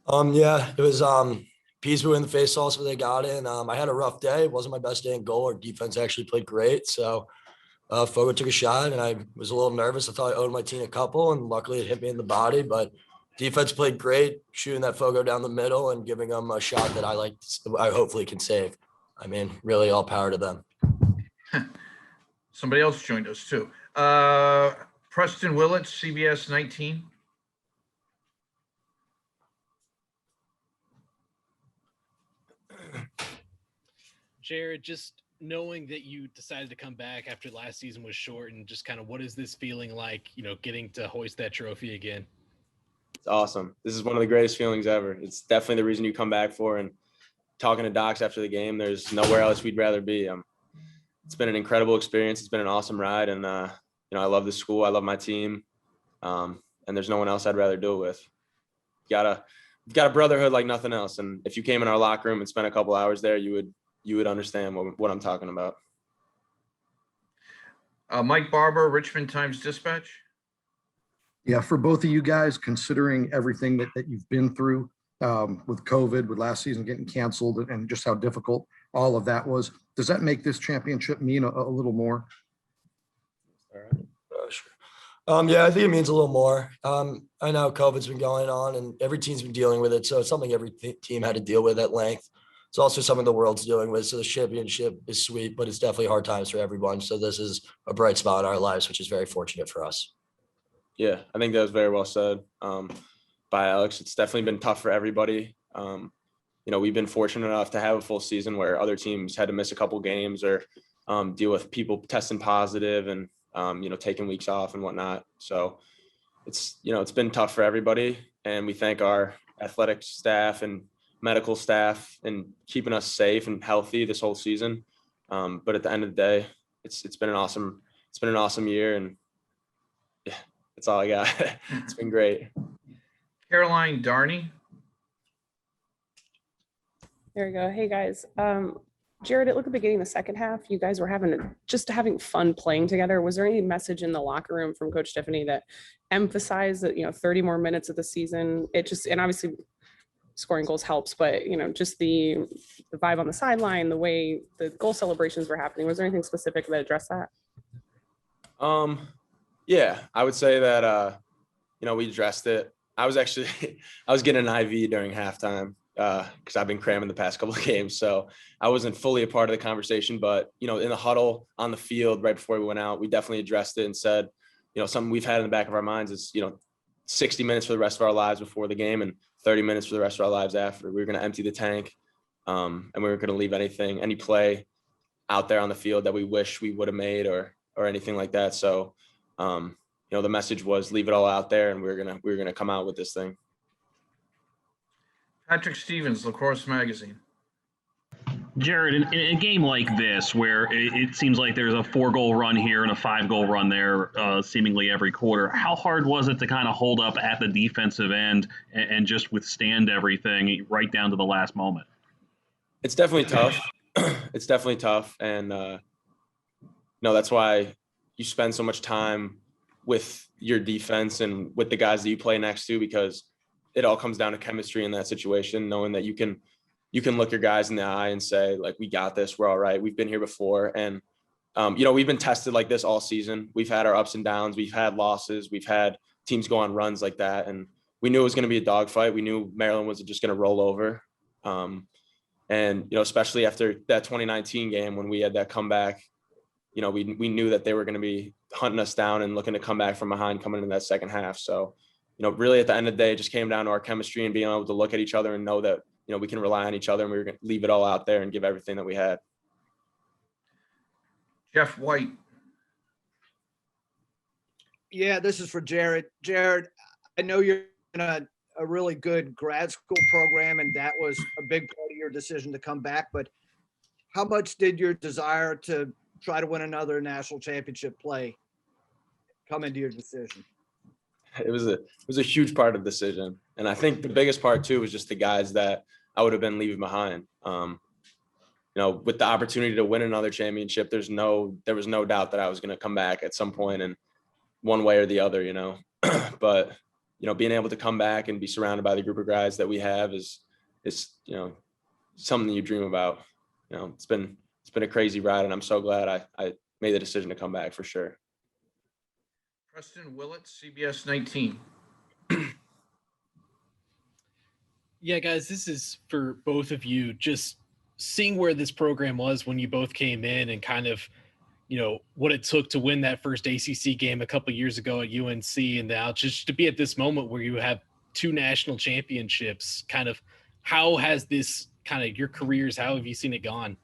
Yeah, it was Peasboo in the face also they got in. I had a rough day. It wasn't my best day in goal. Our defense actually played great. So Fogo took a shot and I was a little nervous. I thought I owed my team a couple, and luckily it hit me in the body. But defense played great, shooting that Fogo down the middle and giving them a shot that I hopefully can save. I mean, really all power to them. Somebody else joined us too. Preston Willett, CBS 19. Jared, just knowing that you decided to come back after last season was short, and just kind of what is this feeling like, getting to hoist that trophy again? It's awesome. This is one of the greatest feelings ever. It's definitely the reason you come back for. And talking to Docs after the game, there's nowhere else we'd rather be. It's been an incredible experience. It's been an awesome ride. And, I love the school. I love my team. And there's no one else I'd rather do it with. You've got a brotherhood like nothing else. And if you came in our locker room and spent a couple hours there, you would understand what I'm talking about. Mike Barber, Richmond Times-Dispatch. Yeah, for both of you guys, considering everything that you've been through with COVID, with last season getting canceled, and just how difficult all of that was, does that make this championship mean a little more? Sure. Yeah, I think it means a little more. I know COVID's been going on and every team's been dealing with it. So it's something every team had to deal with at length. It's also something the world's dealing with. So the championship is sweet, but it's definitely hard times for everyone. So this is a bright spot in our lives, which is very fortunate for us. Yeah, I think that was very well said by Alex. It's definitely been tough for everybody. We've been fortunate enough to have a full season where other teams had to miss a couple games or deal with people testing positive and, taking weeks off and whatnot. So it's been tough for everybody. And we thank our athletic staff and medical staff and keeping us safe and healthy this whole season. But at the end of the day, it's been an awesome year. And yeah, that's all I got. It's been great. Caroline Darney. There we go. Hey guys. Jared, it looked at the beginning of the second half, you guys were having fun playing together. Was there any message in the locker room from Coach Tiffany that emphasized that, 30 more minutes of the season? And obviously scoring goals helps, but just the vibe on the sideline, the way the goal celebrations were happening, was there anything specific that addressed that? Yeah, I would say that, we addressed it. I was getting an IV during halftime because I've been cramming the past couple of games. So I wasn't fully a part of the conversation, but, in the huddle on the field right before we went out, we definitely addressed it and said, something we've had in the back of our minds is, 60 minutes for the rest of our lives before the game and 30 minutes for the rest of our lives after. We were going to empty the tank and we weren't going to leave any play out there on the field that we wish we would have made or anything like that. So, the message was leave it all out there and we're going to come out with this thing. Patrick Stevens, Lacrosse Magazine. Jared, in a game like this, where it seems like there's a 4-goal run here and a 5-goal run there seemingly every quarter, how hard was it to kind of hold up at the defensive end and just withstand everything right down to the last moment? It's definitely tough. It's definitely tough. And, that's why you spend so much time with your defense and with the guys that you play next to, because it all comes down to chemistry in that situation, knowing that you can look your guys in the eye and say, like, we got this, we're all right. We've been here before. And, we've been tested like this all season. We've had our ups and downs. We've had losses. We've had teams go on runs like that. And we knew it was going to be a dogfight. We knew Maryland was just going to roll over. And, especially after that 2019 game, when we had that comeback, we knew that they were going to be hunting us down and looking to come back from behind coming into that second half. So, really at the end of the day, it just came down to our chemistry and being able to look at each other and know that, we can rely on each other and we were going to leave it all out there and give everything that we had. Jeff White. Yeah, this is for Jared. Jared, I know you're in a really good grad school program, and that was a big part of your decision to come back. But how much did your desire to try to win another national championship play come into your decision? It was a huge part of the decision. And I think the biggest part too was just the guys that I would have been leaving behind. With the opportunity to win another championship, there was no doubt that I was going to come back at some point and one way or the other, but being able to come back and be surrounded by the group of guys that we have is something you dream about. It's been a crazy ride, and I'm so glad I made the decision to come back for sure. Preston Willett, CBS 19. Yeah, guys, this is for both of you. Just seeing where this program was when you both came in and kind of, what it took to win that first ACC game a couple of years ago at UNC, and now just to be at this moment where you have 2 national championships. Kind of, how has this kind of your careers? How have you seen it gone?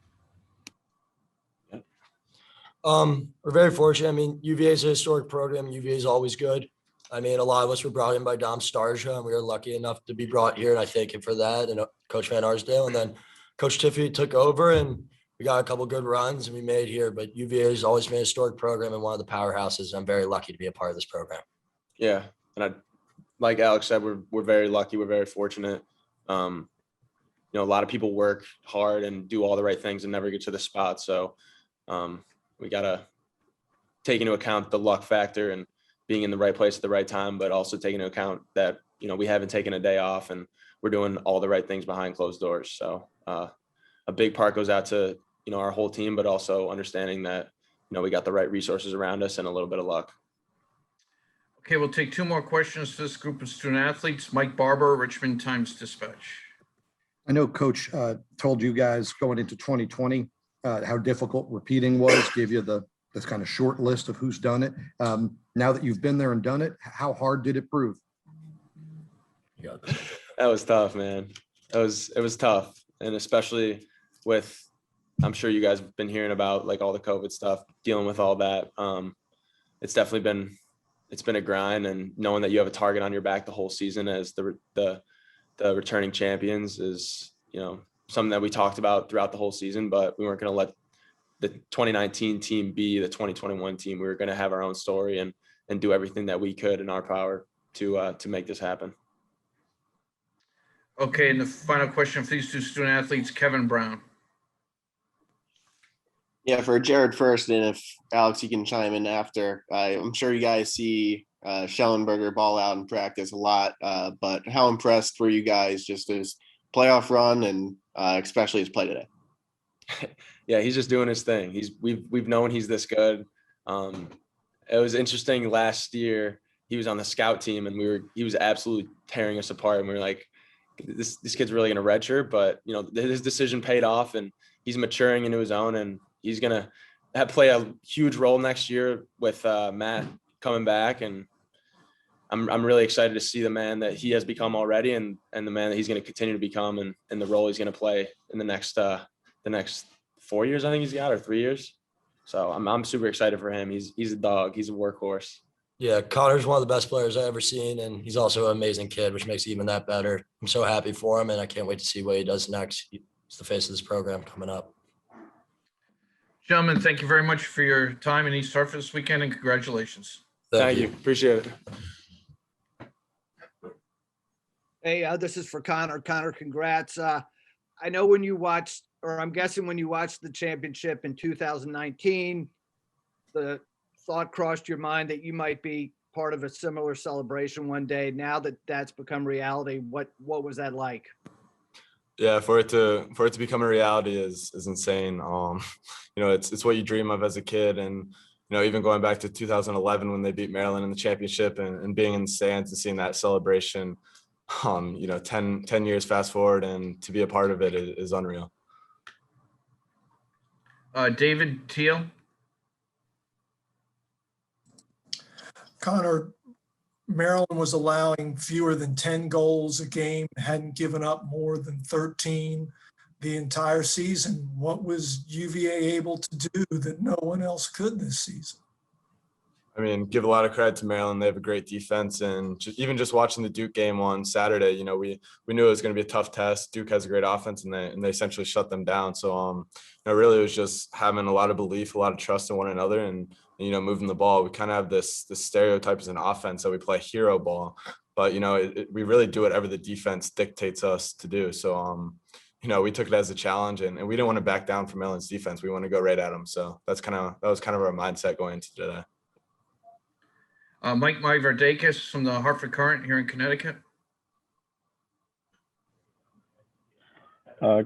We're very fortunate. I mean, UVA is a historic program. UVA is always good. I mean, a lot of us were brought in by Dom Starja, and we were lucky enough to be brought here, and I thank him for that, and Coach Van Arsdale. And then Coach Tiffany took over, and we got a couple good runs, and we made here. But UVA has always been a historic program and one of the powerhouses, and I'm very lucky to be a part of this program. Yeah, and like Alex said, we're very lucky. We're very fortunate. A lot of people work hard and do all the right things and never get to the spot. So we got to take into account the luck factor and being in the right place at the right time, but also taking into account that, we haven't taken a day off and we're doing all the right things behind closed doors. So a big part goes out to, our whole team, but also understanding that, we got the right resources around us and a little bit of luck. Okay, we'll take 2 more questions to this group of student athletes. Mike Barber, Richmond Times-Dispatch. I know Coach told you guys going into 2020 how difficult repeating was, gave you this kind of short list of who's done it. Now that you've been there and done it, how hard did it prove? That was tough, man. It was tough. And especially with, I'm sure you guys have been hearing about like all the COVID stuff, dealing with all that. It's definitely been a grind, and knowing that you have a target on your back the whole season as the returning champions is, something that we talked about throughout the whole season, but we weren't going to let the 2019 team be the 2021 team. We were going to have our own story and do everything that we could in our power to make this happen. Okay, and the final question for these 2 student athletes, Kevin Brown. Yeah, for Jared first, and if Alex, you can chime in after. I'm sure you guys see Shellenberger ball out in practice a lot, but how impressed were you guys just his playoff run and especially his play today? Yeah, he's just doing his thing. We've known he's this good. It was interesting last year. He was on the scout team, and he was absolutely tearing us apart. And we were like, this kid's really gonna redshirt, but his decision paid off, and he's maturing into his own, and he's gonna play a huge role next year with Matt coming back. And I'm really excited to see the man that he has become already, and the man that he's going to continue to become, and the role he's going to play in the next 4 years, I think he's got, or 3 years. So I'm super excited for him. He's a dog. He's a workhorse. Yeah, Connor's one of the best players I've ever seen, and he's also an amazing kid, which makes it even that better. I'm so happy for him, and I can't wait to see what he does next. He's the face of this program coming up. Gentlemen, thank you very much for your time in East Hartford this weekend, and congratulations. Thank you. Appreciate it. Hey, this is for Connor. Connor, congrats. I know when you watched, or I'm guessing when you watched the championship in 2019, the thought crossed your mind that you might be part of a similar celebration one day. Now that that's become reality, what was that like? Yeah, for it to become a reality is insane. It's what you dream of as a kid, and even going back to 2011 when they beat Maryland in the championship and being in the stands and seeing that celebration. 10 years fast forward, and to be a part of it is unreal. David Teal. Connor, Maryland was allowing fewer than 10 goals a game, hadn't given up more than 13 the entire season. What was UVA able to do that no one else could this season? I mean, give a lot of credit to Maryland. They have a great defense, and just watching the Duke game on Saturday, we knew it was going to be a tough test. Duke has a great offense, and they essentially shut them down. So, really it was just having a lot of belief, a lot of trust in one another, and moving the ball. We kind of have this stereotype as an offense that we play hero ball, but we really do whatever the defense dictates us to do. So, we took it as a challenge, and we didn't want to back down from Maryland's defense. We want to go right at them. So that was kind of our mindset going into today. Mike Miverdakis from the Hartford Current here in Connecticut.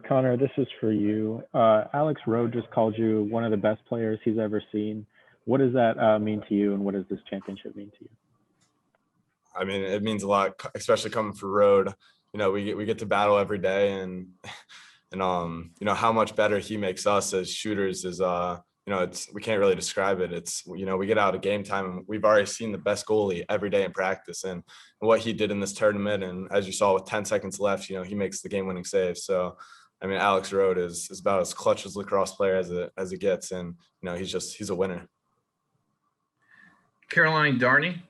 Connor, this is for you. Alex Rowe just called you one of the best players he's ever seen. What does that mean to you, and what does this championship mean to you? I mean, it means a lot, especially coming for Road. You know, we get to battle every day, and you know how much better he makes us as shooters is you know, we can't really describe it. It's, you know, we get out of game time and we've already seen the best goalie every day in practice, and what he did in this tournament. And as you saw with 10 seconds left, you know, he makes the game winning save. So, I mean, Alex Rowe is about as clutch as lacrosse player as it gets. And, you know, he's a winner. Caroline Darney.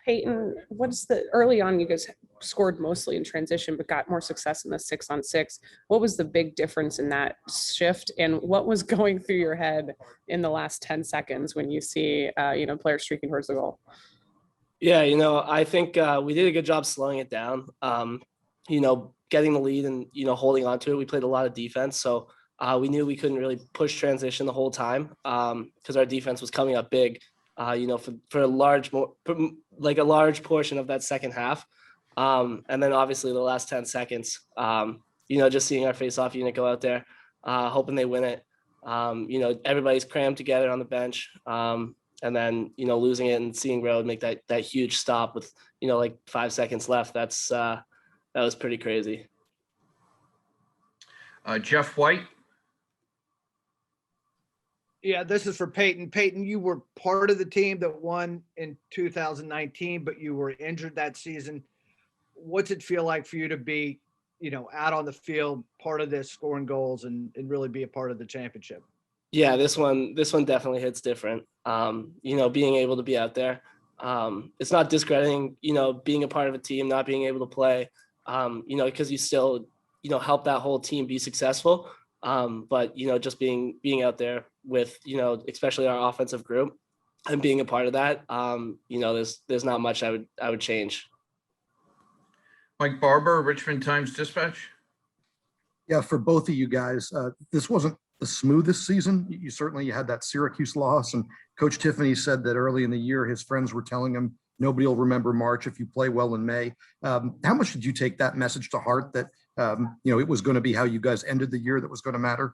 Peyton, what's the early on? You guys scored mostly in transition, but got more success in the 6-on-6. What was the big difference in that shift, and what was going through your head in the last 10 seconds when you see, you know, players streaking towards the goal? Yeah, you know, I think we did a good job slowing it down. You know, getting the lead and, you know, holding on to it. We played a lot of defense, so we knew we couldn't really push transition the whole time because our defense was coming up big. You know, for a large portion of that second half. And then obviously the last 10 seconds, you know, just seeing our face-off unit go out there, hoping they win it. You know, everybody's crammed together on the bench. And then, you know, losing it and seeing Road make that huge stop with, you know, like 5 seconds left. That was pretty crazy. Jeff White. Yeah, this is for Peyton. Peyton, you were part of the team that won in 2019, but you were injured that season. What's it feel like for you to be, you know, out on the field, part of this, scoring goals and really be a part of the championship? Yeah, this one definitely hits different. You know, being able to be out there. It's not discrediting, you know, being a part of a team, not being able to play, you know, because you still, you know, help that whole team be successful. But, you know, just being out there with, you know, especially our offensive group and being a part of that, you know, there's not much I would change. Mike Barber, Richmond Times-Dispatch. Yeah, for both of you guys, this wasn't the smoothest season. You certainly had that Syracuse loss, and Coach Tiffany said that early in the year, his friends were telling him, nobody will remember March if you play well in May. How much did you take that message to heart that, you know, it was going to be how you guys ended the year that was going to matter?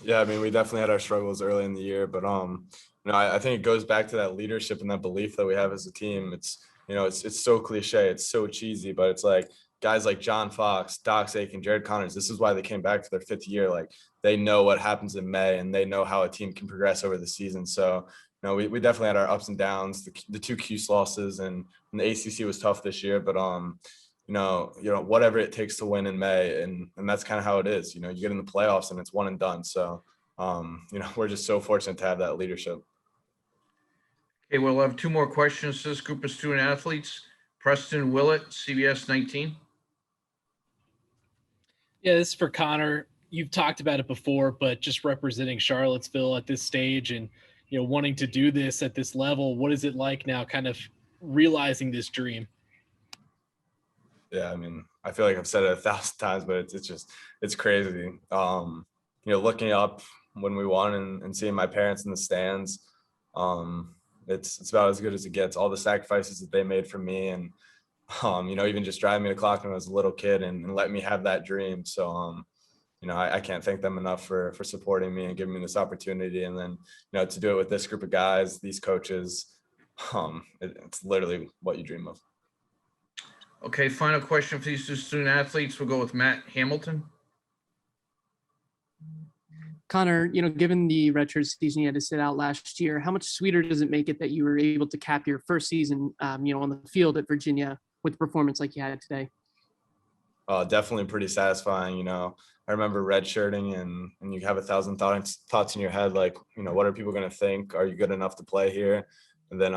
Yeah, I mean, we definitely had our struggles early in the year, but you know, I think it goes back to that leadership and that belief that we have as a team. It's, you know, it's so cliche, it's so cheesy, but it's like guys like John Fox, Doc Aiken, Jared Connors. This is why they came back for their 5th year. Like, they know what happens in May, and they know how a team can progress over the season. So, you know, we definitely had our ups and downs. The 2 Cuse losses and the ACC was tough this year, but you know, whatever it takes to win in May, and that's kind of how it is. You know, you get in the playoffs and it's one and done. So, you know, we're just so fortunate to have that leadership. Okay, we'll have 2 more questions to this group of student athletes. Preston Willett, CBS 19. Yeah, this is for Connor. You've talked about it before, but just representing Charlottesville at this stage and, you know, wanting to do this at this level, what is it like now kind of realizing this dream? Yeah, I mean, I feel like I've said it 1,000 times, but it's crazy. You know, looking up when we won and seeing my parents in the stands, it's about as good as it gets. All the sacrifices that they made for me, and you know, even just driving me to Clock when I was a little kid and letting me have that dream. So, you know, I can't thank them enough for supporting me and giving me this opportunity. And then, you know, to do it with this group of guys, these coaches, it's literally what you dream of. Okay, final question for these 2 student athletes. We'll go with Matt Hamilton. Connor, you know, given the redshirt season you had to sit out last year, how much sweeter does it make it that you were able to cap your first season, you know, on the field at Virginia with performance like you had today? Definitely pretty satisfying. You know, I remember redshirting and you have 1,000 thoughts in your head, like, you know, what are people going to think? Are you good enough to play here? And then,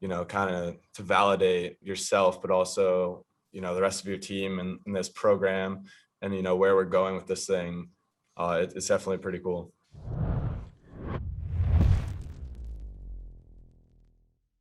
you know, kind of to validate yourself, but also, you know, the rest of your team and this program and, you know, where we're going with this thing. It's definitely pretty cool.